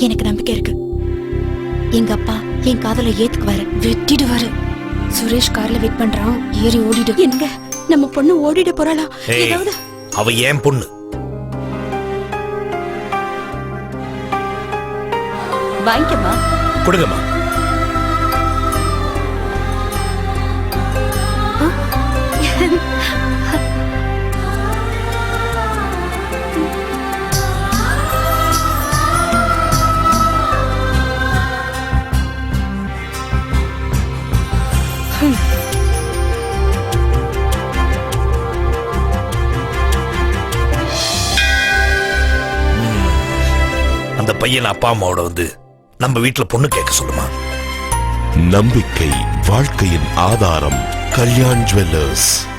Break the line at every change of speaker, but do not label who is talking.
எனக்கு நம்பிக்கை இருக்கு. எங்க அப்பா என் காதல ஏத்துக்குவாரு.
வெட்டிடுவாரு. சுரேஷ் கார்ல வெயிட் பண்றான், ஏறி ஓடிடு.
என்னங்க நம்ம பொண்ணு ஓடிட போறாளா? ஏதாவது
அவ ஏன் பொண்ணு.
வாங்கிக்கமா.
கொடுங்கம்மா. அந்த பையன் அப்பா அம்மாவோட வந்து நம்ம வீட்டுல பொண்ணு கேட்க சொல்லுமா.
நம்பிக்கை வாழ்க்கையின் ஆதாரம். கல்யாண் ஜுவல்லர்ஸ்.